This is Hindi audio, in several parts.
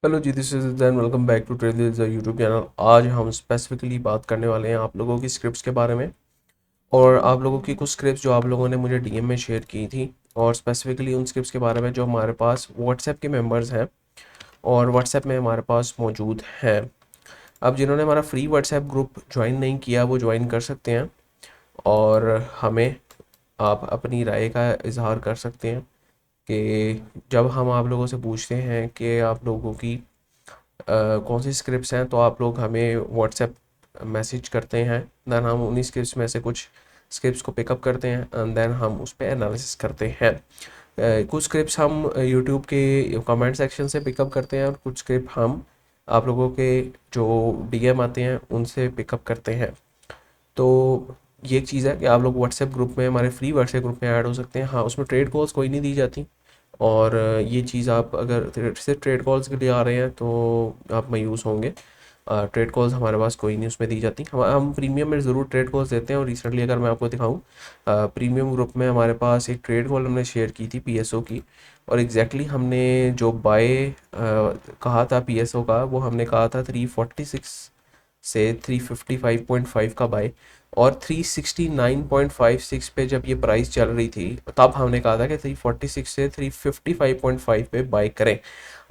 हेलो जी, this is then welcome back to trade YouTube channel. आज हम स्पेसिफिकली बात करने वाले हैं आप लोगों की स्क्रिप्ट्स के बारे में, और आप लोगों की कुछ स्क्रिप्ट्स जो आप लोगों ने मुझे डीएम में शेयर की थी, और स्पेसिफिकली उन स्क्रिप्ट्स के बारे में जो हमारे पास व्हाट्सएप के मेंबर्स हैं और व्हाट्सएप में हमारे पास मौजूद हैं। अब जिन्होंने हमारा फ्री व्हाट्सएप ग्रुप ज्वाइन नहीं किया वो ज्वाइन कर सकते हैं, और हमें आप अपनी राय का इजहार कर सकते हैं कि जब हम आप लोगों से पूछते हैं कि आप लोगों की कौन सी स्क्रिप्ट्स हैं, तो आप लोग हमें व्हाट्सएप मैसेज करते हैं। देन हम उन्हीं स्क्रिप्ट्स में से कुछ स्क्रिप्ट्स को पिकअप करते हैं एंड देन हम उस पर एनालिसिस करते हैं। कुछ स्क्रिप्ट्स हम यूट्यूब के कमेंट सेक्शन से पिकअप करते हैं, और कुछ स्क्रिप्ट हम आप लोगों के जो डीएम आते हैं उनसे पिकअप करते हैं। तो ये एक चीज़ है कि आप लोग व्हाट्सएप ग्रुप में, हमारे फ्री व्हाट्सएप ग्रुप में ऐड हो सकते हैं। हाँ, उसमें ट्रेड कॉल्स कोई नहीं दी जाती, और ये चीज़ आप अगर सिर्फ ट्रेड कॉल्स के लिए आ रहे हैं तो आप मायूस होंगे। ट्रेड कॉल्स हमारे पास कोई नहीं उसमें दी जाती। हम प्रीमियम में ज़रूर ट्रेड कॉल्स देते हैं, और रिसेंटली अगर मैं आपको दिखाऊं, प्रीमियम ग्रुप में हमारे पास एक ट्रेड कॉल हमने शेयर की थी पीएसओ की, और एग्जैक्टली हमने जो बाय कहा था पीएसओ का, वो हमने कहा था 346 से 355.5 का बाय, और 369.56 पे जब ये प्राइस चल रही थी तब हमने कहा था कि 346 से 355.5 पे बाय करें।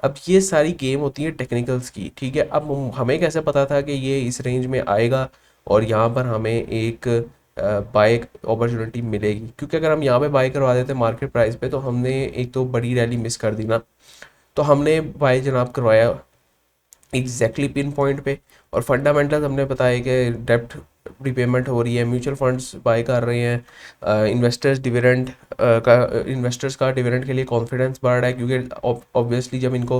अब ये सारी गेम होती है टेक्निकल्स की, ठीक है। अब हमें कैसे पता था कि ये इस रेंज में आएगा और यहाँ पर हमें एक बाय अपॉर्चुनिटी मिलेगी? क्योंकि अगर हम यहाँ पे बाय करवा देते मार्केट प्राइस पे तो हमने एक तो बड़ी रैली मिस कर दी ना। तो हमने बाय जनाब करवाया एग्जैक्टली पिन पॉइंट पे, और फंडामेंटल्स हमने बताया कि डेप्ट रिपेमेंट हो रही है, म्यूचुअल फंड्स बाय कर रहे हैं, इन्वेस्टर्स का डिविडेंड के लिए कॉन्फिडेंस बढ़ रहा है, क्योंकि ऑब्वियसली जब इनको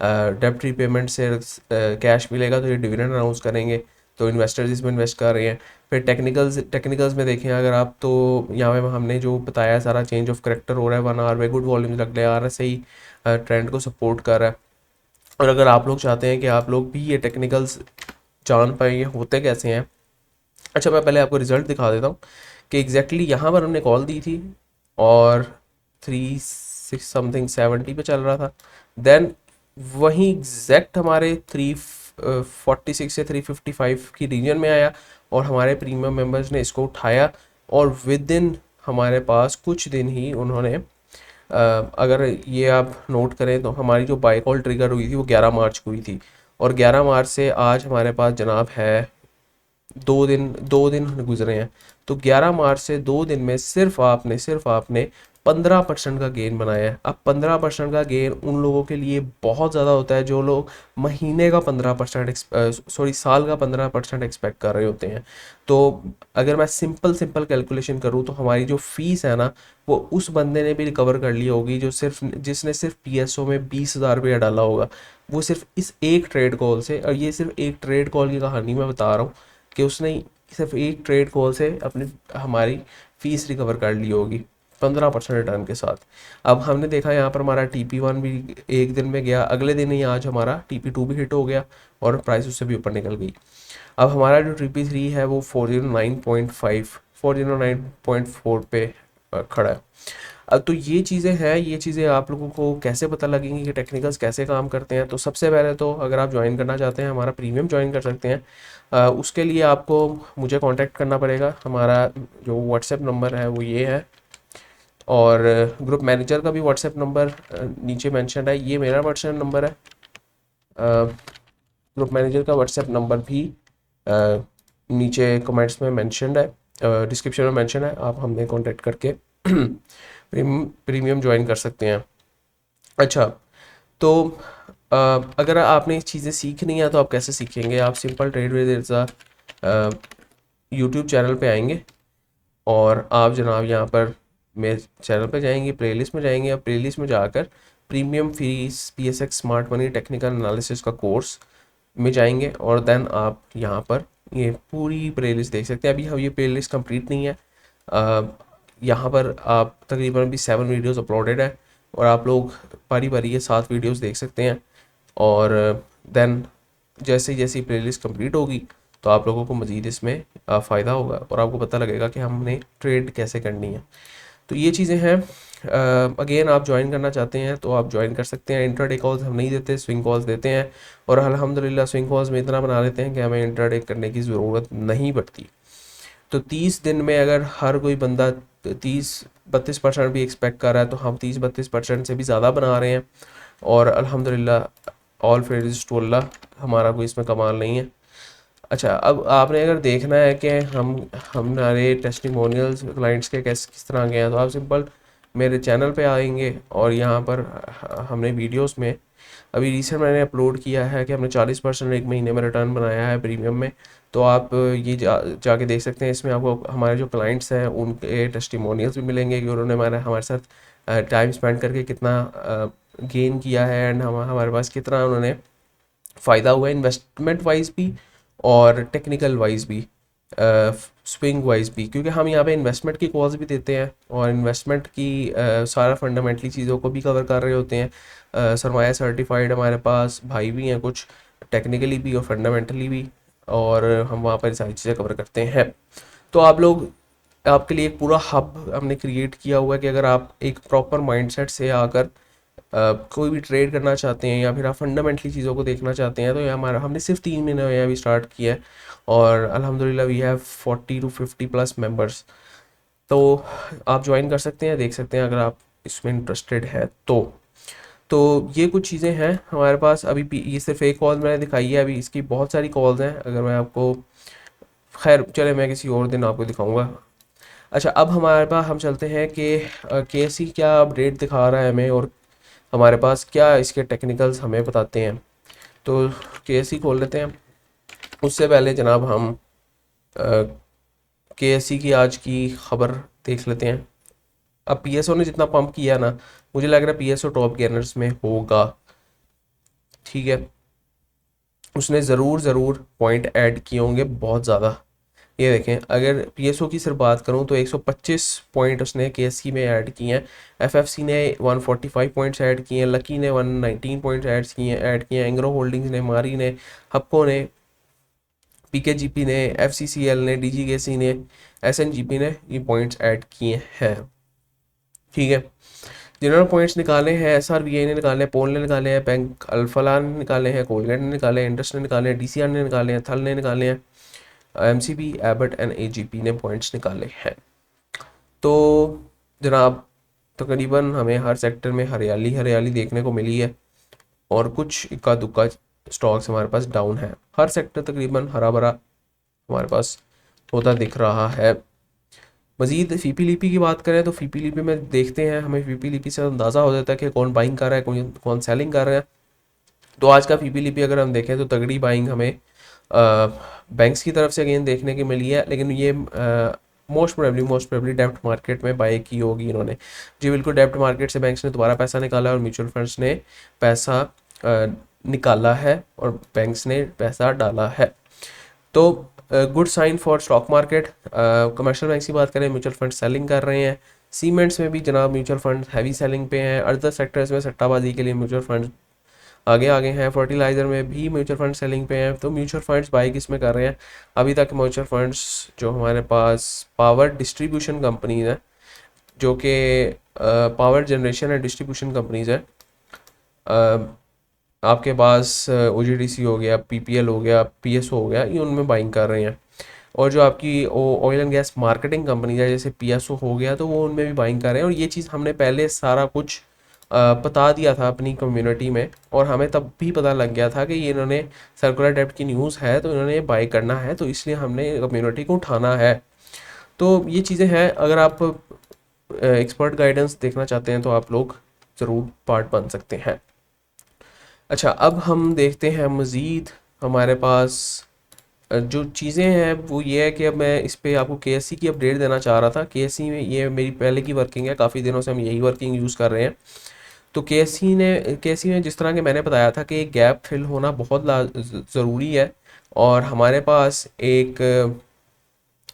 डेप्ट रिपेमेंट से कैश मिलेगा तो ये डिविडेंड अनाउंस करेंगे, तो इन्वेस्टर्स इसमें इन्वेस्ट कर रहे हैं। फिर टेक्निकल्स में देखें अगर आप, तो यहाँ पे हमने जो बताया सारा चेंज ऑफ करेक्टर हो रहा है, 1 आवर में गुड वॉल्यूम्स लग रहे हैं, आर एस आई ट्रेंड को सपोर्ट कर रहा है। और अगर आप लोग चाहते हैं कि आप लोग भी ये टेक्निकल्स जान पाए ये होते कैसे हैं, अच्छा मैं पहले आपको रिजल्ट दिखा देता हूँ कि एग्जैक्टली यहाँ पर हमने कॉल दी थी और 3 6 समथिंग 70 पे चल रहा था। देन वहीं एग्जैक्ट हमारे 346 से 355 की रीजन में आया, और हमारे प्रीमियम मेंबर्स ने इसको उठाया, और विद इन हमारे पास कुछ दिन ही उन्होंने अगर ये आप नोट करें तो हमारी जो बाई कॉल ट्रिगर हुई थी वो 11 मार्च को हुई थी, और 11 मार्च से आज हमारे पास जनाब है 2 दिन गुजरे हैं। तो 11 मार्च से 2 दिन में सिर्फ आपने 15% का गेन बनाया है। अब 15% का गेन उन लोगों के लिए बहुत ज़्यादा होता है जो लोग महीने का 15%, सॉरी साल का 15% एक्सपेक्ट कर रहे होते हैं। तो अगर मैं सिंपल सिंपल कैलकुलेशन करूँ तो हमारी जो फीस है ना, वो उस बंदे ने भी रिकवर कर ली होगी जो जिसने सिर्फ पीएसओ में 20,000 रुपया डाला होगा, वो सिर्फ इस एक ट्रेड कॉल से। और ये सिर्फ एक ट्रेड कॉल की कहानी मैं बता रहा हूँ कि उसने सिर्फ एक ट्रेड कॉल से अपनी हमारी फीस रिकवर कर ली होगी 15% रिटर्न के साथ। अब हमने देखा यहाँ पर हमारा TP1 भी एक दिन में गया, अगले दिन ही आज हमारा TP2 भी हिट हो गया, और प्राइस उससे भी ऊपर निकल गई। अब हमारा जो TP3 है वो 409.4 पे खड़ा है। अब तो ये चीज़ें हैं, ये चीज़ें आप लोगों को कैसे पता लगेंगी कि टेक्निकल्स कैसे काम करते हैं? तो सबसे पहले तो अगर आप ज्वाइन करना चाहते हैं हमारा प्रीमियम ज्वाइन कर सकते हैं। उसके लिए आपको मुझे कांटेक्ट करना पड़ेगा। हमारा जो व्हाट्सएप नंबर है वो ये है, और ग्रुप मैनेजर का भी व्हाट्सएप नंबर नीचे मेंशन है, ये मेरा व्हाट्सएप नंबर है। ग्रुप मैनेजर का व्हाट्सएप नंबर भी अ, नीचे कमेंट्स में मेंशनड है, डिस्क्रिप्शन में मेंशन है, आप हमने कांटेक्ट करके प्रीमियम ज्वाइन कर सकते हैं। अच्छा, तो अगर आपने ये चीज़ें सीखनी है तो आप कैसे सीखेंगे? आप सिंपल ट्रेड विद इर्जा यूट्यूब चैनल पे आएंगे, और आप जनाब यहाँ पर मेरे चैनल पे जाएंगे, प्लेलिस्ट में जाएंगे, और प्लेलिस्ट में जाकर premium fees PSX smart money technical analysis का कोर्स में जाएंगे, और देन आप यहाँ पर ये पूरी प्लेलिस्ट देख सकते हैं। अभी हम ये प्लेलिस्ट कंप्लीट नहीं है, अ, यहाँ पर आप तकरीबन अभी 7 वीडियोस अपलोडेड है, और आप लोग बारी बारी ये 7 वीडियोस देख सकते हैं। और देन जैसे जैसी प्लेलिस्ट कंप्लीट होगी तो आप लोगों को मज़ीद इसमें फ़ायदा होगा, और आपको पता लगेगा कि हमने ट्रेड कैसे करनी है। तो ये चीज़ें हैं। अगेन आप ज्वाइन करना चाहते हैं तो आप ज्वाइन कर सकते हैं। इंट्राडे कॉल्स हम नहीं देते, स्विंग कॉल्स देते हैं, और अल्हम्दुलिल्लाह स्विंग कॉल्स में इतना बना लेते हैं कि हमें इंट्राडे करने की ज़रूरत नहीं पड़ती। तो 30 दिन में अगर हर कोई बंदा 30-32% भी एक्सपेक्ट कर रहा है तो हम 30-32% से भी ज़्यादा बना रहे हैं, और अल्हम्दुलिल्लाह ऑल प्रेज़ टू अल्लाह, हमारा कोई इसमें कमाल नहीं है। अच्छा, अब आपने अगर देखना है कि हम हमारे टेस्टिमोनियल्स क्लाइंट्स के किस तरह के हैं, तो आप सिंपल मेरे चैनल पे आएंगे और यहाँ पर हमने वीडियोस में अभी रिसेंट मैंने अपलोड किया है कि हमने 40% एक महीने में रिटर्न बनाया है प्रीमियम में। तो आप ये जाके देख सकते हैं। इसमें आपको हमारे जो क्लाइंट्स हैं उनके टेस्टिमोनियल्स भी मिलेंगे कि उन्होंने हमारे साथ टाइम स्पेंड करके कितना गेन किया है, एंड हमारे पास कितना उन्होंने फ़ायदा हुआ है, इन्वेस्टमेंट वाइज भी और टेक्निकल वाइज भी, स्विंग वाइज भी, क्योंकि हम यहाँ पे इन्वेस्टमेंट की कॉल्स भी देते हैं और इन्वेस्टमेंट की सारा फंडामेंटली चीज़ों को भी कवर कर रहे होते हैं। सरमाया सर्टिफाइड हमारे पास भाई भी हैं कुछ, टेक्निकली भी और फंडामेंटली भी, और हम वहाँ पर सारी चीज़ें कवर करते हैं। तो आप लोग, आपके लिए एक पूरा हब हमने क्रिएट किया हुआ है कि अगर आप एक प्रॉपर माइंडसेट से आकर कोई भी ट्रेड करना चाहते हैं या फिर आप फंडामेंटली चीज़ों को देखना चाहते हैं, तो ये हमारा हमने सिर्फ 3 महीने में अभी स्टार्ट किया है, और अल्हम्दुलिल्लाह वी हैव 40 to 50+ मेंबर्स। तो आप ज्वाइन कर सकते हैं, देख सकते हैं अगर आप इसमें इंटरेस्टेड है तो ये कुछ चीज़ें हैं हमारे पास अभी ये सिर्फ एक कॉल मैंने दिखाई है, अभी इसकी बहुत सारी कॉल्स हैं। अगर मैं आपको, खैर चले मैं किसी और दिन आपको दिखाऊंगा। अच्छा, अब हमारे पास हम चलते हैं कि KSE क्या अपडेट दिखा रहा है हमें, और हमारे पास क्या इसके टेक्निकल्स हमें बताते हैं। तो KSE खोल लेते हैं। उससे पहले जनाब हम KSE की आज की खबर देख लेते हैं। अब PSO ने जितना पंप किया ना, मुझे लग रहा है PSO टॉप गेनर्स में होगा। ठीक है, उसने ज़रूर पॉइंट ऐड किए होंगे बहुत ज़्यादा। ये देखें, अगर PSO की सिर्फ बात करूं तो 125 पॉइंट उसने KSE में ऐड किए हैं। FFC ने 145 पॉइंट्स ऐड किए हैं, लकी ने 119 पॉइंट्स ऐड किए हैं, एंग्रो होल्डिंग्स ने, मारी ने, हप्को ने, PKGP ने, FCCL ने, DGKC ने, SNGP ने ये पॉइंट्स ऐड किए हैं। ठीक है, जिन्होंने पॉइंट्स निकाले हैं, SRVI ने निकाले हैं, पोल ने निकाले हैं, बैंक अल्फला ने निकाले हैं, कोलगेट ने निकाले हैं, इंडस ने निकाले हैं, DCR ने निकाले हैं, थल ने निकाले हैं, MCB, एबट एंड AGP ने पॉइंट्स निकाले हैं। तो जनाब तकरीबन हमें हर सेक्टर में हरियाली हरियाली देखने को मिली है, और कुछ इक्का दुक्का स्टॉक्स हमारे पास डाउन है। हर सेक्टर तकरीबन हरा भरा हमारे पास होता दिख रहा है। मज़ीद फीपी लीपी की बात करें तो फीपी लीपी में देखते हैं, हमें फीपी लीपी से अंदाज़ा हो जाता है कि कौन बाइंग कर रहा है, कौन सेलिंग कर रहा है। तो आज का फीपी लीपी अगर हम देखें तो तगड़ी बाइंग हमें बैंक्स की तरफ से अगेन देखने की मिली है, लेकिन ये मोस्ट प्रोबेबली डेब्ट मार्केट में बाई की होगी इन्होंने। जी बिल्कुल, डेब्ट मार्केट से बैंक्स ने दोबारा पैसा निकाला है और म्यूचुअल फंड्स ने पैसा निकाला है और बैंक्स ने पैसा डाला है। तो good sign for stock market. Commercial bank की बात करें, म्यूचुअल फंड सेलिंग कर रहे हैं। सीमेंट्स में भी जनाब म्यूचुअल फंड हैवी सेलिंग पे हैं। अदर सेक्टर्स में सट्टाबाजी के लिए म्यूचुअल फंड आगे आगे हैं। फर्टिलाइज़र में भी म्यूचुअल फंड सेलिंग पे हैं। तो म्यूचुअल फंड्स बाई किस में कर रहे हैं? अभी तक म्यूचुअल फंड्स जो हमारे पास पावर डिस्ट्रीब्यूशन कंपनीज हैं, जो कि power generation and distribution companies हैं, आपके पास OGDC हो गया, PPL हो गया, PSO हो गया, ये उनमें बाइंग कर रहे हैं। और जो आपकी oil and gas marketing company है जैसे PSO हो गया, तो वो उनमें भी बाइंग कर रहे हैं। और ये चीज़ हमने पहले सारा कुछ बता दिया था अपनी कम्युनिटी में, और हमें तब भी पता लग गया था कि ये इन्होंने सर्कुलर डेब्ट की न्यूज़ है तो इन्होंने बाई करना है, तो इसलिए हमने कम्युनिटी को उठाना है। तो ये चीज़ें हैं। अगर आप एक्सपर्ट गाइडेंस देखना चाहते हैं तो आप लोग ज़रूर पार्ट बन सकते हैं। अच्छा, अब हम देखते हैं मज़ीद हमारे पास जो चीज़ें हैं वो ये है कि अब मैं इस पे आपको KSE की अपडेट देना चाह रहा था। KSE में ये मेरी पहले की वर्किंग है, काफ़ी दिनों से हम यही वर्किंग यूज़ कर रहे हैं। तो KSE में जिस तरह के मैंने बताया था कि गैप फिल होना बहुत ज़रूरी है, और हमारे पास एक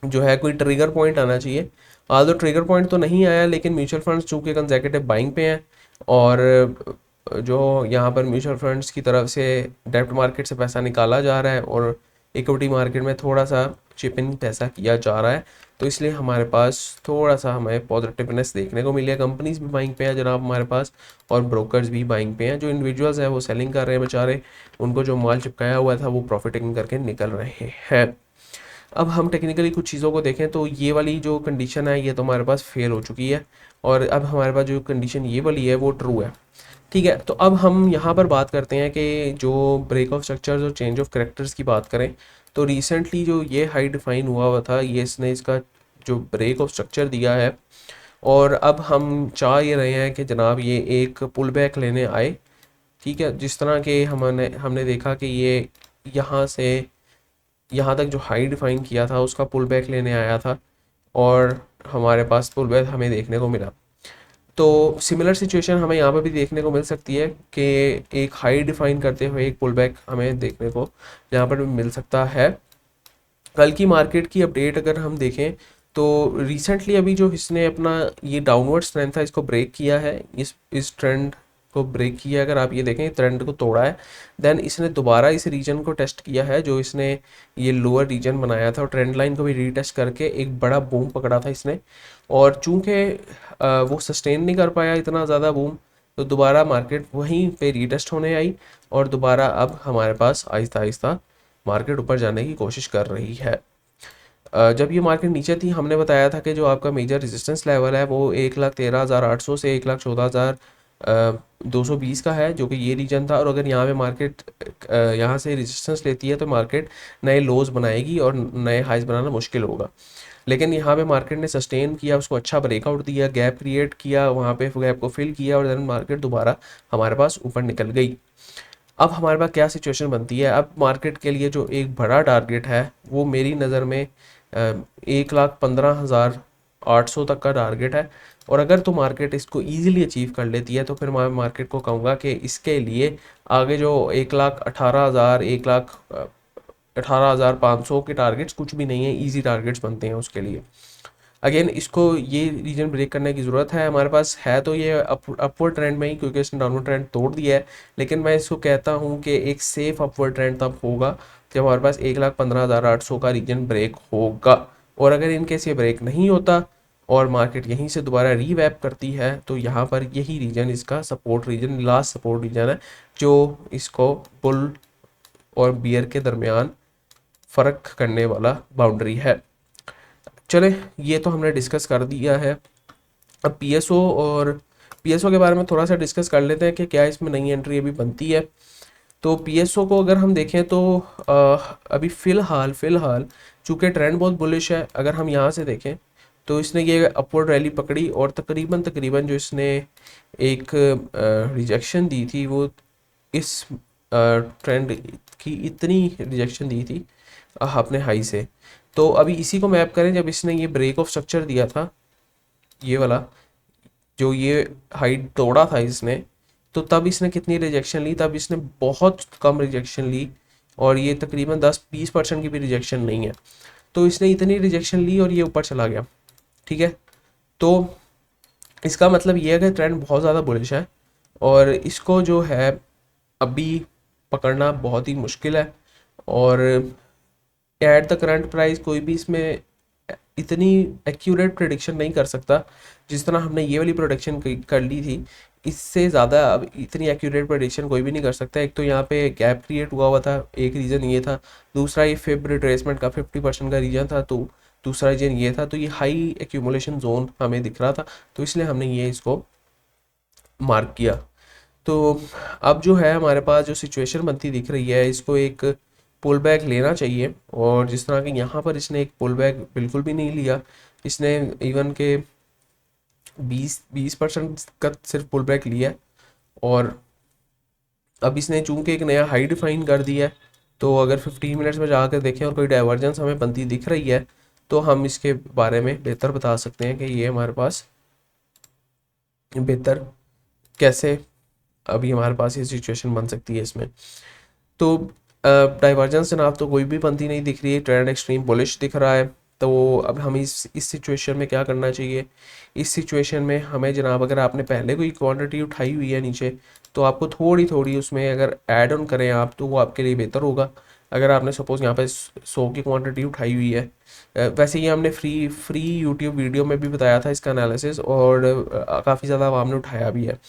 जो है कोई ट्रिगर पॉइंट आना चाहिए। आल्दो ट्रिगर पॉइंट तो नहीं आया, लेकिन म्यूचुअल फंड्स चूँकि कंसेक्यूटिव बाइंग पे हैं, और जो यहाँ पर म्यूचुअल फंड्स की तरफ से डेब्ट मार्केट से पैसा निकाला जा रहा है और इक्विटी मार्केट में थोड़ा सा चिप इन पैसा किया जा रहा है, तो इसलिए हमारे पास थोड़ा सा हमें पॉजिटिवनेस देखने को मिली है। कंपनीज भी बाइंग पे है जनाब हमारे पास, और ब्रोकर्स भी बाइंग पे हैं। जो इंडिविजुअल्स हैं वो सेलिंग कर रहे हैं बेचारे, उनको जो माल चिपकाया हुआ था वो प्रॉफिटिंग करके निकल रहे हैं। अब हम टेक्निकली कुछ चीज़ों को देखें तो ये वाली जो कंडीशन है ये तो हमारे पास फेल हो चुकी है, और अब हमारे पास जो कंडीशन ये वाली है वो ट्रू है। ठीक है, तो अब हम यहाँ पर बात करते हैं कि जो ब्रेक ऑफ स्ट्रक्चर्स और चेंज ऑफ करेक्टर्स की बात करें, तो रिसेंटली जो ये हाई डिफाइन हुआ था, ये इसने इसका जो ब्रेक ऑफ स्ट्रक्चर दिया है, और अब हम चाह ये रहे हैं कि जनाब ये एक पुल बैक लेने आए। ठीक है, जिस तरह के हमने हमने देखा कि ये यहाँ से यहाँ तक जो हाई डिफाइन किया था उसका पुल बैक लेने आया था, और हमारे पास पुल बैक हमें देखने को मिला। तो सिमिलर सिचुएशन हमें यहाँ पर भी देखने को मिल सकती है कि एक हाई डिफाइन करते हुए एक पुल बैक हमें देखने को यहाँ पर भी मिल सकता है। कल की मार्केट की अपडेट अगर हम देखें तो रिसेंटली अभी जो इसने अपना ये डाउनवर्ड ट्रेंड था इसको ब्रेक किया है, इस ट्रेंड को ब्रेक किया है। अगर आप ये देखें ट्रेंड को तोड़ा है, देन इसने दोबारा इस रीजन को टेस्ट किया है जो इसने ये लोअर रीजन बनाया था, और ट्रेंड लाइन को भी रीटेस्ट करके एक बड़ा बूम पकड़ा था इसने, और चूंकि वो सस्टेन नहीं कर पाया इतना ज़्यादा बूम, तो दोबारा मार्केट वहीं पे रीटेस्ट होने आई, और दोबारा अब हमारे पास आहिस्ता आहिस्ता मार्केट ऊपर जाने की कोशिश कर रही है। जब ये मार्केट नीचे थी हमने बताया था कि जो आपका मेजर रेजिस्टेंस लेवल है वो 1,13,800 से 1,14,220 का है, जो कि ये रीजन था। और अगर यहाँ पे मार्केट यहाँ से रेजिस्टेंस लेती है तो मार्केट नए लोज बनाएगी और नए हाइज बनाना मुश्किल होगा। लेकिन यहाँ पे मार्केट ने सस्टेन किया, उसको अच्छा ब्रेकआउट दिया, गैप क्रिएट किया, वहाँ पे गैप को फिल किया, और देन मार्केट दोबारा हमारे पास ऊपर निकल गई। अब हमारे पास क्या सिचुएशन बनती है, अब मार्केट के लिए जो एक बड़ा टारगेट है वो मेरी नज़र में 1,15,800 तक का टारगेट है। और अगर तो मार्केट इसको इजीली अचीव कर लेती है तो फिर मैं मार्केट को कहूँगा कि इसके लिए आगे जो 1,18,000 1,18,500 के टारगेट्स कुछ भी नहीं है, इजी टारगेट्स बनते हैं उसके लिए। अगेन इसको ये रीजन ब्रेक करने की ज़रूरत है, हमारे पास है तो ये अपवर्ड ट्रेंड में ही, क्योंकि इसने डाउनवर्ड ट्रेंड तोड़ दिया है। लेकिन मैं इसको कहता हूँ कि एक सेफ अपवर्ड ट्रेंड तब होगा जब हमारे पास 1,15,800 का रीजन ब्रेक होगा। और अगर इनकेस ये ब्रेक नहीं होता और मार्केट यहीं से दोबारा रीवैप करती है तो यहाँ पर यही रीजन इसका support region, last support region है, जो इसको बुल और बियर के दरमियान फ़र्क करने वाला बाउंड्री है। चले, ये तो हमने डिस्कस कर दिया है। अब पीएसओ के बारे में थोड़ा सा डिस्कस कर लेते हैं कि क्या इसमें नई एंट्री अभी बनती है। तो पीएसओ को अगर हम देखें तो अभी फ़िलहाल चूँकि ट्रेंड बहुत बुलिश है, अगर हम यहाँ से देखें तो इसने ये अपवर्ड रैली पकड़ी, और तकरीबन जो इसने एक रिजेक्शन दी थी वो इस ट्रेंड की इतनी रिजेक्शन दी थी अपने हाई से। तो अभी इसी को मैप करें, जब इसने ये ब्रेक ऑफ स्ट्रक्चर दिया था, ये वाला जो ये हाई तोड़ा था इसने, तो तब इसने कितनी रिजेक्शन ली, तब इसने बहुत कम रिजेक्शन ली, और ये तकरीबन 10-20% की भी रिजेक्शन नहीं है। तो इसने इतनी रिजेक्शन ली और ये ऊपर चला गया। ठीक है, तो इसका मतलब ये है कि ट्रेंड बहुत ज़्यादा बुलिश है, और इसको जो है अभी पकड़ना बहुत ही मुश्किल है। और एट द करंट प्राइस कोई भी इसमें इतनी एक्यूरेट प्रेडिक्शन नहीं कर सकता जिस तरह हमने ये वाली प्रोडिक्शन कर ली थी। इससे ज़्यादा अब इतनी एक्यूरेट प्रेडिक्शन कोई भी नहीं कर सकता। एक तो यहाँ पे गैप क्रिएट हुआ था, एक रीज़न ये था, दूसरा ये फेब रिट्रेसमेंट का 50% का रीजन था, तो दूसरा रीजन ये था। तो ये हाई एक्यूमुलेशन जोन हमें दिख रहा था, तो इसलिए हमने ये इसको मार्क किया। तो अब जो है हमारे पास जो सिचुएशन बनती दिख रही है, इसको एक पुल बैक लेना चाहिए, और जिस तरह कि यहाँ पर इसने एक पुल बैक बिल्कुल भी नहीं लिया, इसने इवन के 20% का सिर्फ पुल बैक लिया है। और अब इसने चूंकि एक नया हाई डिफाइन कर दिया है, तो अगर 15 मिनट्स में जाकर देखें और कोई डाइवर्जेंस हमें बनती दिख रही है तो हम इसके बारे में बेहतर बता सकते हैं कि ये हमारे पास बेहतर कैसे अभी हमारे पास ये सिचुएशन बन सकती है इसमें। तो डाइवर्जेंस जनाब तो कोई भी बनती नहीं दिख रही है, ट्रेंड एक्सट्रीम बुलिश दिख रहा है। तो अब हमें इस सिचुएशन में क्या करना चाहिए, इस सिचुएशन में हमें जनाब, अगर आपने पहले कोई क्वांटिटी उठाई हुई है नीचे, तो आपको थोड़ी थोड़ी उसमें अगर ऐड ऑन करें आप तो वो आपके लिए बेहतर होगा। अगर आपने सपोज़ यहाँ पे 100 की क्वांटिटी उठाई हुई है, वैसे ये हमने फ्री यूट्यूब वीडियो में भी बताया था इसका एनालिसिस, और काफ़ी ज़्यादा आवाम ने उठाया भी है।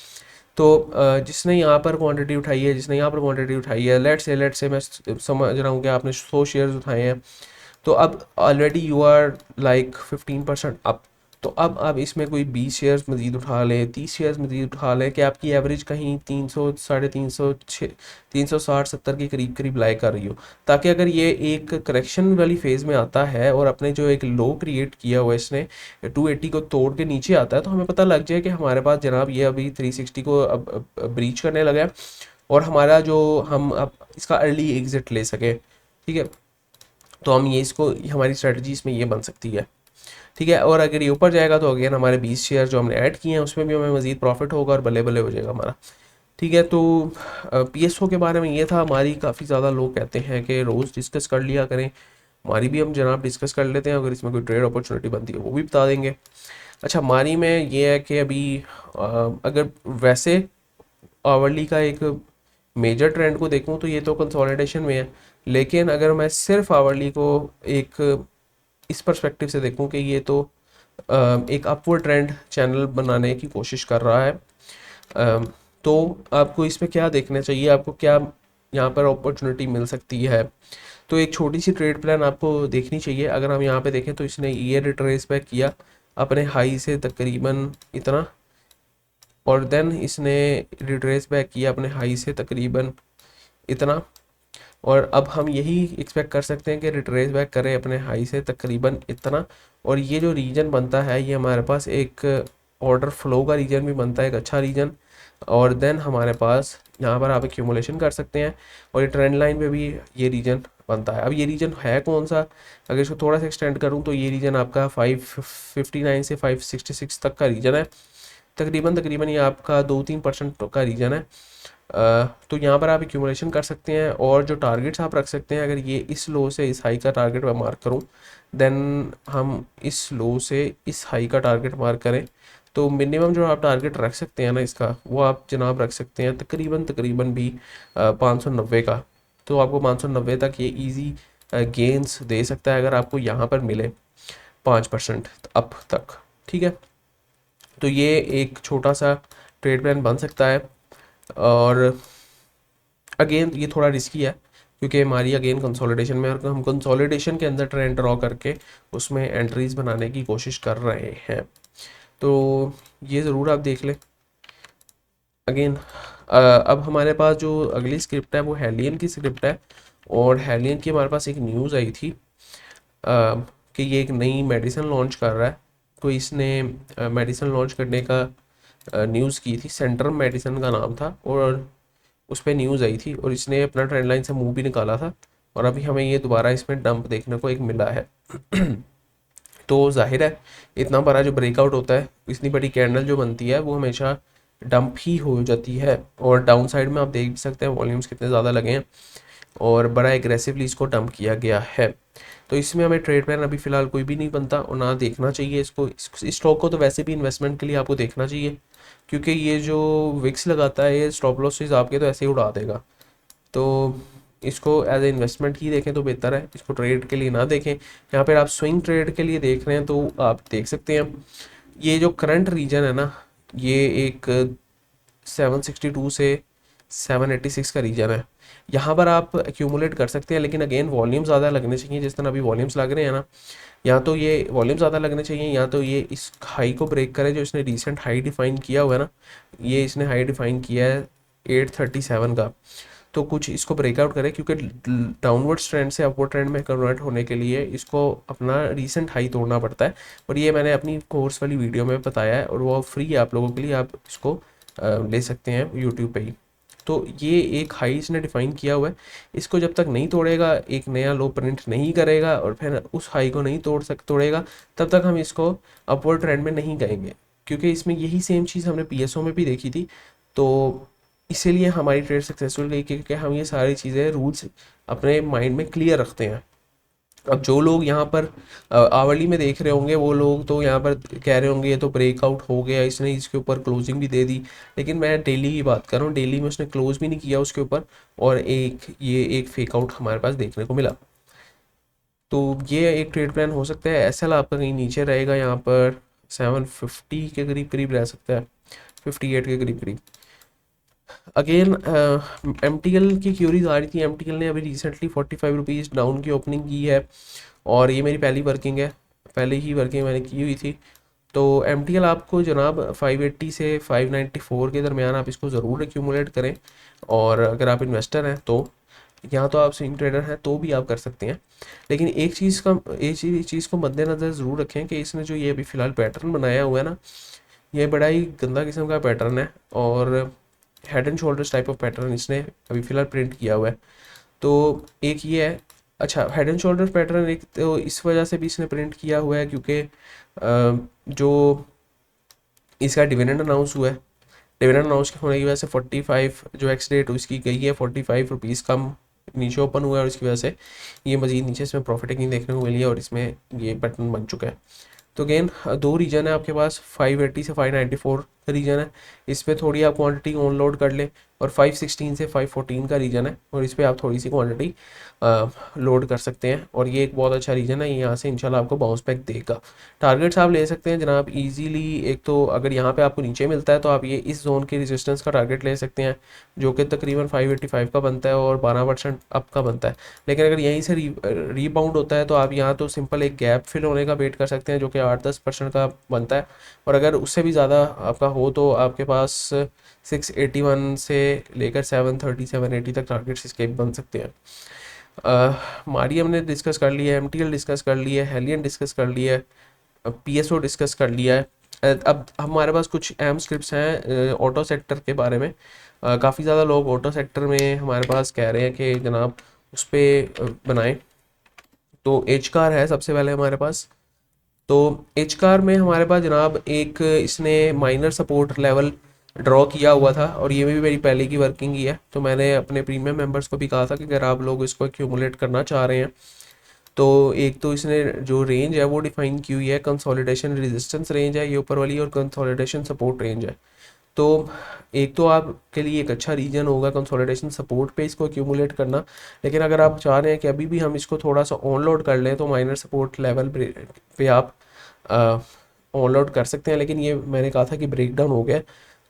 तो जिसने यहाँ पर क्वांटिटी उठाई है, जिसने यहाँ पर क्वांटिटी उठाई है, लेट्स से मैं समझ रहा हूँ कि आपने 100 शेयर्स उठाए हैं, तो अब already you are like 15% up. तो अब आप इसमें कोई 20 शेयर्स मज़ीद उठा लें, 30 शेयर्स मज़ीद उठा लें, कि आपकी एवरेज कहीं 300 350 360 70 के करीब करीब लाई कर रही हो, ताकि अगर ये एक करेक्शन वाली फेज़ में आता है और अपने जो एक लो क्रिएट किया हुआ है इसने 280 को तोड़ के नीचे आता है, तो हमें पता लग जाए कि हमारे पास जनाब ये अभी 360 को अब ब्रीच करने लगा है, और हमारा जो हम अब इसका अर्ली एग्जिट ले सके। ठीक है, तो हम ये इसको हमारी स्ट्रेटजी इसमें ये बन सकती है। ठीक है, और अगर ये ऊपर जाएगा तो अगेन हमारे 20 शेयर जो हमने ऐड किए हैं उसमें भी हमें मज़ीद प्रॉफिट होगा और बल्ले बल्ले हो जाएगा हमारा। ठीक है, तो पीएसओ के बारे में ये था। हमारी काफ़ी ज़्यादा लोग कहते हैं कि रोज़ डिस्कस कर लिया करें, हमारी भी हम जनाब डिस्कस कर लेते हैं, अगर इसमें कोई ट्रेड अपॉर्चुनिटी बनती है वो भी बता देंगे। अच्छा, हमारी में ये है कि अभी अगर वैसे आवरली का एक मेजर ट्रेंड को देखूं तो ये तो कंसोलिडेशन में है, लेकिन अगर मैं सिर्फ आवरली को एक इस पर्सपेक्टिव से देखूं कि ये तो एक अपवर्ड ट्रेंड चैनल बनाने की कोशिश कर रहा है, तो आपको इसमें क्या देखना चाहिए, आपको क्या यहाँ पर अपॉर्चुनिटी मिल सकती है। तो एक छोटी सी ट्रेड प्लान आपको देखनी चाहिए। अगर हम यहाँ पे देखें तो इसने ये रिट्रेस बैक किया अपने हाई से तकरीबन इतना, और देन इसने रिट्रेस बैक किया अपने हाई से तकरीबन इतना, और अब हम यही एक्सपेक्ट कर सकते हैं कि रिट्रेस बैक करे अपने हाई से तकरीबन इतना, और ये जो रीजन बनता है ये हमारे पास एक ऑर्डर फ्लो का रीजन भी बनता है, एक अच्छा रीजन। और देन हमारे पास यहाँ पर आप एक्यूमुलेशन कर सकते हैं, और ये ट्रेंड लाइन पे भी ये रीजन बनता है। अब ये रीजन है कौन सा, अगर इसको थोड़ा सा एक्सटेंड करूँ तो ये रीजन आपका 559 से 566 तक का रीजन है, तकरीबन तकरीबन ये आपका 2-3% का रीजन है। तो यहाँ पर आप एक्यूमुलेशन कर सकते हैं, और जो टारगेट्स आप रख सकते हैं, अगर ये इस लो से इस हाई का टारगेट मैं मार्क करूँ, देन हम इस लो से इस हाई का टारगेट मार्क करें, तो मिनिमम जो आप टारगेट रख सकते हैं ना इसका, वो आप जनाब रख सकते हैं तकरीबन तकरीबन भी 590 का। तो आपको 590 तक ये इजी गेंस दे सकता है अगर आपको यहाँ पर मिले 5% अप तक। ठीक है, तो ये एक छोटा सा ट्रेड प्लान बन सकता है, और अगेन ये थोड़ा रिस्की है क्योंकि हमारी अगेन कंसोलिडेशन में, और हम कंसोलिडेशन के अंदर ट्रेंड ड्रॉ करके उसमें एंट्रीज बनाने की कोशिश कर रहे हैं, तो ये ज़रूर आप देख लें। अगेन अब हमारे पास जो अगली स्क्रिप्ट है वो हेलियन की स्क्रिप्ट है, और हेलियन की हमारे पास एक न्यूज़ आई थी कि ये एक नई मेडिसिन लॉन्च कर रहा है। तो इसने मेडिसिन लॉन्च करने का न्यूज़ की थी, सेंट्रम मेडिसिन का नाम था, और उस पर न्यूज़ आई थी, और इसने अपना ट्रेंड लाइन से मुंह भी निकाला था, और अभी हमें ये दोबारा इसमें डंप देखने को एक मिला है। तो जाहिर है इतना बड़ा जो ब्रेकआउट होता है, इतनी बड़ी कैंडल जो बनती है, वो हमेशा डंप ही हो जाती है, और डाउन साइड में आप देख सकते हैं वॉल्यूम्स कितने ज़्यादा लगे हैं, और बड़ा एग्रेसिवली इसको डंप किया गया है। तो इसमें हमें ट्रेड प्लान अभी फ़िलहाल कोई भी नहीं बनता, और ना देखना चाहिए इसको। इस स्टॉक को तो वैसे भी इन्वेस्टमेंट के लिए आपको देखना चाहिए, क्योंकि ये जो विक्स लगाता है ये स्टॉप लॉसेस आपके तो ऐसे ही उड़ा देगा। तो इसको एज ए इन्वेस्टमेंट ही देखें तो बेहतर है, इसको ट्रेड के लिए ना देखें। यहाँ पर आप स्विंग ट्रेड के लिए देख रहे हैं तो आप देख सकते हैं ये जो करंट रीजन है ना, ये एक 762 से 786 का रीजन है। यहाँ पर आप एक्यूमुलेट कर सकते हैं, लेकिन अगेन वॉल्यूम ज़्यादा लगने चाहिए, जिस तरह अभी वॉल्यूम्स लग रहे हैं ना, या तो ये वॉल्यूम ज़्यादा लगने चाहिए, या तो ये इस हाई को ब्रेक करे जो इसने रिसेंट हाई डिफाइन किया हुआ है ना, ये इसने हाई डिफाइन किया है 837 का, तो कुछ इसको ब्रेकआउट करे, क्योंकि डाउनवर्ड ट्रेंड से अपवर्ड ट्रेंड में कन्वर्ट होने के लिए इसको अपना रीसेंट हाई तोड़ना पड़ता है, और ये मैंने अपनी कोर्स वाली वीडियो में बताया है, और वो फ्री है आप लोगों के लिए, आप इसको ले सकते हैं यूट्यूब पे ही। तो ये एक हाई इसने डिफाइन किया हुआ है, इसको जब तक नहीं तोड़ेगा, एक नया लो प्रिंट नहीं करेगा, और फिर उस हाई को नहीं तोड़ेगा, तब तक हम इसको अपवर्ड ट्रेंड में नहीं कहेंगे, क्योंकि इसमें यही सेम चीज़ हमने पीएसओ में भी देखी थी। तो इसीलिए हमारी ट्रेड सक्सेसफुल गई, क्योंकि हम ये सारी चीज़ें रूल्स अपने माइंड में क्लियर रखते हैं। अब जो लोग यहाँ पर आवरली में देख रहे होंगे वो लोग तो यहाँ पर कह रहे होंगे ये तो ब्रेकआउट हो गया, इसने इसके ऊपर क्लोजिंग भी दे दी। लेकिन मैं डेली की बात कर रहा हूँ, डेली में उसने क्लोज भी नहीं किया उसके ऊपर, और एक फेक आउट हमारे पास देखने को मिला। तो ये एक ट्रेड प्लान हो सकता है। एसएल आपका कहीं नीचे रहेगा, यहाँ पर 750 के करीब करीब रह सकता है, 58 के करीब करीब। अगेन एम टी एल की क्यूरीज आ रही थी। एम टी एल ने अभी रिसेंटली 45 रुपीज़ डाउन की ओपनिंग की है, और ये मेरी पहली वर्किंग है, पहले ही वर्किंग मैंने की हुई थी। तो एम टी एल आपको जनाब 580 से 594 के दरमियान आप इसको ज़रूर एक्यूमुलेट करें। और अगर आप इन्वेस्टर हैं तो, यहाँ तो आप स्विंग ट्रेडर हैं तो भी आप कर सकते हैं। लेकिन एक चीज़ को मद्देनज़र ज़रूर रखें कि इसने जो ये अभी फ़िलहाल पैटर्न बनाया हुआ है ना, ये बड़ा ही गंदा किस्म का पैटर्न है, और head and shoulders type of pattern इसने अभी फ़िलहाल प्रिंट किया हुआ है। तो एक ये है। अच्छा, हेड एंड शोल्डर पैटर्न एक तो इस वजह से भी इसने प्रिंट किया हुआ है क्योंकि जो इसका डिविडेंड अनाउंस हुआ है, डिविडेंड अनाउंस होने की वजह से 45 जो एक्स डेट उसकी गई है, 45 रुपीज़ कम नीचे ओपन हुआ है, और इसकी वजह से ये मज़ीद नीचे इसमें प्रॉफिटिंग देखने को मिली है, और इसमें ये पैटर्न बन चुका है। तो अगेन दो रीजन है आपके पास, 580 से 594 का रीजन है, इस पर थोड़ी आप क्वांटिटी ऑन लोड कर लें, और 516 से 514 का रीजन है, और इस पर आप थोड़ी सी क्वांटिटी लोड कर सकते हैं, और ये एक बहुत अच्छा रीजन है, ये यहाँ से इंशाल्लाह आपको बाउंस बैक देगा। टारगेट्स आप ले सकते हैं जनाब इजीली। एक तो अगर यहाँ पे आपको नीचे मिलता है तो आप ये इस जोन के रेजिस्टेंस का टारगेट ले सकते हैं, जो कि तकरीबन 585 का बनता है और 12% अप का बनता है। लेकिन अगर यहीं से रीबाउंड होता है तो आप यहाँ तो सिंपल एक गैप फिल होने का वेट कर सकते हैं, जो कि 8-10% का बनता है, और अगर उससे भी ज़्यादा आपका हो तो आपके पास 681 से लेकर 730 780 तक टारगेट्स इसके बन सकते हैं। मारी हमने डिस्कस कर लिया है, एम डिस्कस कर लिया है, हेलियन डिस्कस कर लिया है, पीएसओ डिस्कस कर लिया है। अब हमारे पास कुछ अहम स्क्रिप्ट्स हैं ऑटो सेक्टर के बारे में। काफ़ी ज़्यादा लोग ऑटो सेक्टर में हमारे पास कह रहे हैं कि जनाब उस पर बनाएं। तो एच कार है सबसे पहले हमारे पास। तो एच कार में हमारे पास जनाब एक इसने माइनर सपोर्ट लेवल ड्रॉ किया हुआ था, और ये भी मेरी पहले की वर्किंग ही है। तो मैंने अपने प्रीमियम मेंबर्स को भी कहा था कि अगर आप लोग इसको एक्यूमुलेट करना चाह रहे हैं तो एक तो इसने जो रेंज है वो डिफाइन की हुई है, कंसोलिडेशन रेजिस्टेंस रेंज है ये ऊपर वाली, और कंसोलिडेशन सपोर्ट रेंज है। तो एक तो आपके लिए एक अच्छा रीजन होगा कंसोलिडेशन सपोर्ट पे इसको एक्यूमुलेट करना। लेकिन अगर आप चाह रहे हैं कि अभी भी हम इसको थोड़ा सा ऑन लोड कर लें तो माइनर सपोर्ट लेवल पे आप ऑन लोड कर सकते हैं, लेकिन ये मैंने कहा था कि ब्रेक डाउन हो गया,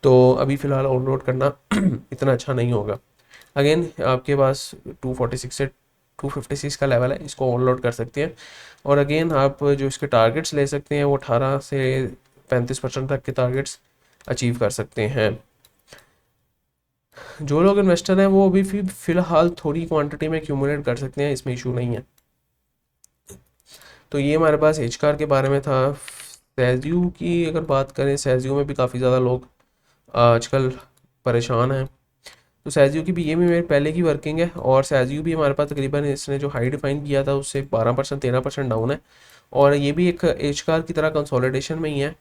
तो अभी फ़िलहाल ऑन लोड करना इतना अच्छा नहीं होगा। अगेन आपके पास 246 से 256 का लेवल है, इसको ऑन लोड कर सकते हैं। और अगेन आप जो इसके टारगेट्स ले सकते हैं वो 18 से 35% तक के टारगेट्स अचीव कर सकते हैं। जो लोग इन्वेस्टर हैं वो अभी फ़िलहाल थोड़ी क्वांटिटी में एक्यूमुलेट कर सकते हैं, इसमें इशू नहीं है। तो ये हमारे पास एच कार के बारे में था। सैजयू की अगर बात करें, सैजयू में भी काफ़ी ज़्यादा लोग आजकल परेशान हैं। तो सैजयू की भी ये भी मेरी पहले की वर्किंग है, और सैजयू भी हमारे पास तकरीबन इसने जो हाई डिफाइन किया था उससे 12% 13% डाउन है, और ये भी एक एच कार की तरह कंसोलिडेशन में ही है।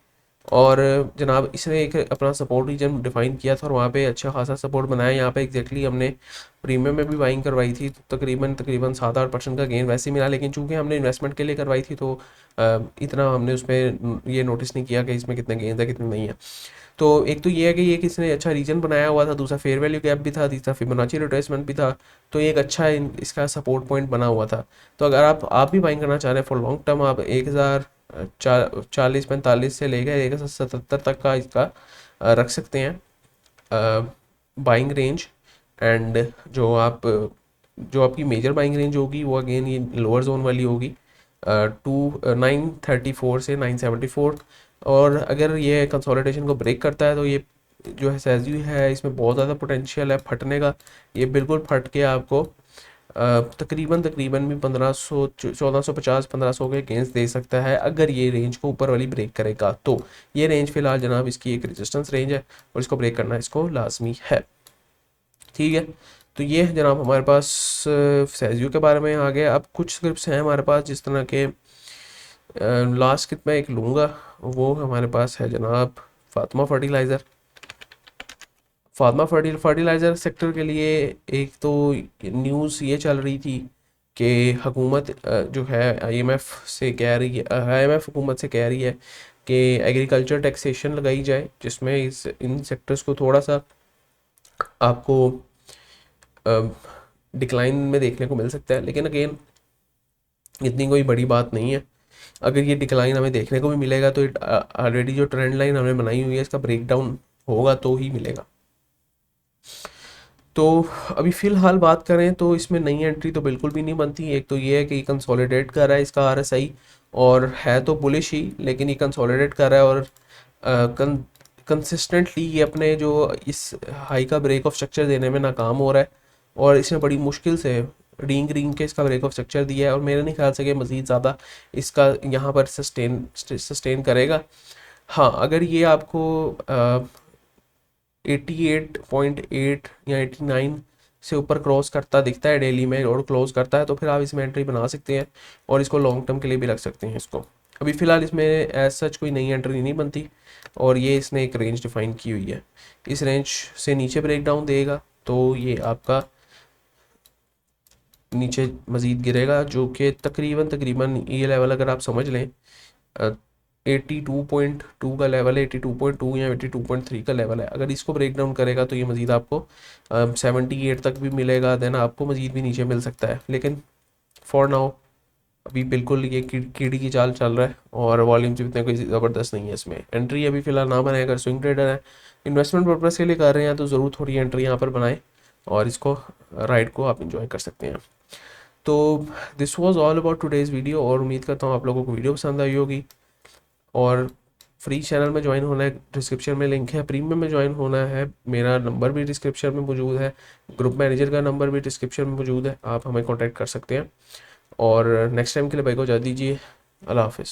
और जनाब इसने एक अपना सपोर्ट रीजन डिफाइन किया था, और वहाँ पे अच्छा खासा सपोर्ट बनाया। यहाँ पे एग्जैक्टली हमने प्रीमियम में भी बाइंग करवाई थी, तो तकरीबन तकरीबन 7-8% का गेन वैसे ही मिला, लेकिन चूंकि हमने इन्वेस्टमेंट के लिए करवाई थी तो इतना हमने उसमें ये नोटिस नहीं किया कि इसमें कितने गेंस है कितने नहीं है। तो एक तो ये है कि ये किसने अच्छा रीजन बनाया हुआ था, दूसरा फेयर वैल्यू गैप भी था, तीसरा फिबोनाची रिट्रेसमेंट भी था। तो ये एक अच्छा इसका सपोर्ट पॉइंट बना हुआ था। तो अगर आप भी बाइंग करना चाह रहे हैं फॉर लॉन्ग टर्म, आप 1040-45 से लेकर 1077 तक का इसका रख सकते हैं बाइंग रेंज। एंड जो आपकी मेजर बाइंग रेंज होगी वो अगेन ये लोअर जोन वाली होगी, 934 से 974। और अगर ये कंसोलिडेशन को ब्रेक करता है तो ये जो है सैजयू है इसमें बहुत ज़्यादा पोटेंशियल है फटने का। ये बिल्कुल फट के आपको तकरीबन तकरीबन भी 1500 1450 1500 के गेंस दे सकता है, अगर ये रेंज को ऊपर वाली ब्रेक करेगा। तो ये रेंज फिलहाल जनाब इसकी एक रेजिस्टेंस रेंज है, और इसको ब्रेक करना इसको लाजमी है। ठीक है, तो ये है जनाब हमारे पास सैजयू के बारे में आ गया। अब कुछ स्क्रिप्ट्स हैं हमारे पास जिस तरह के लास्ट स्क्रिप्ट मैं एक लूँगा, वो हमारे पास है जनाब Fatima fertiliser. Fatima fertiliser sector के लिए एक तो न्यूज़ ये चल रही थी कि हुकूमत जो है आईएमएफ से कह रही है, आईएमएफ हुकूमत से कह रही है कि एग्रीकल्चर टैक्सेशन लगाई जाए, जिसमें इस इन सेक्टर्स को थोड़ा सा आपको डिक्लाइन में देखने को मिल सकता है। लेकिन अगेन इतनी कोई बड़ी बात नहीं है। अगर ये डिक्लाइन हमें देखने को भी मिलेगा तो ऑलरेडी जो ट्रेंड लाइन हमने बनाई हुई है इसका ब्रेकडाउन होगा तो ही मिलेगा। तो अभी फ़िलहाल बात करें तो इसमें नई एंट्री तो बिल्कुल भी नहीं बनती। एक तो ये है कि कंसोलिडेट कर रहा है इसका आरएसआई, और है तो बुलिश ही, लेकिन ये कंसोलिडेट कर रहा है और कंसिस्टेंटली ये अपने जो इस हाई का ब्रेक ऑफ स्ट्रक्चर देने में नाकाम हो रहा है, और इसने बड़ी मुश्किल से रींग रींग के इसका ब्रेक ऑफ स्ट्रक्चर दिया है, और मेरे नहीं ख्याल से कि मज़ीद ज़्यादा इसका यहाँ पर सस्टेन करेगा। हाँ, अगर ये आपको 88.8 या 89 से ऊपर क्रॉस करता दिखता है डेली में और क्लोज करता है, तो फिर आप इसमें एंट्री बना सकते हैं और इसको लॉन्ग टर्म के लिए भी रख सकते हैं इसको। अभी फ़िलहाल इसमें एज सच कोई नई एंट्री नहीं बनती, और ये इसने एक रेंज डिफाइन की हुई है। इस रेंज से नीचे ब्रेक डाउन देगा तो ये आपका नीचे मज़ीद गिरेगा, जो कि तकरीबन तकरीबन ये लेवल अगर आप समझ लें 82.2 का लेवल है, 82.2 या 82.3 का लेवल है। अगर इसको ब्रेक डाउन करेगा तो ये मज़ीद आपको 78 तक भी मिलेगा, देन आपको मज़ीद भी नीचे मिल सकता है। लेकिन फॉर नाउ अभी बिल्कुल ये कीड़ी की चाल चल रहा है, और वॉल्यूम्स भी इतने कोई ज़बरदस्त नहीं है इसमें। एंट्री अभी फ़िलहाल ना बनाए, अगर स्विंग ट्रेडर है, इन्वेस्टमेंट पर्पज़ के लिए कर रहे हैं तो ज़रूर थोड़ी एंट्री यहाँ पर बनाएं और इसको राइड को आप इंजॉय कर सकते हैं। तो this was all about today's video, और उम्मीद करता हूँ आप लोगों को वीडियो पसंद आई होगी। और फ्री चैनल में ज्वाइन होना है, डिस्क्रिप्शन में लिंक है। प्रीमियम में ज्वाइन होना है, मेरा नंबर भी डिस्क्रिप्शन में मौजूद है, ग्रुप मैनेजर का नंबर भी डिस्क्रिप्शन में मौजूद है, आप हमें कांटेक्ट कर सकते हैं। और नेक्स्ट टाइम के लिए भाई को इजाज़त दीजिए। अल्लाह हाफिज़।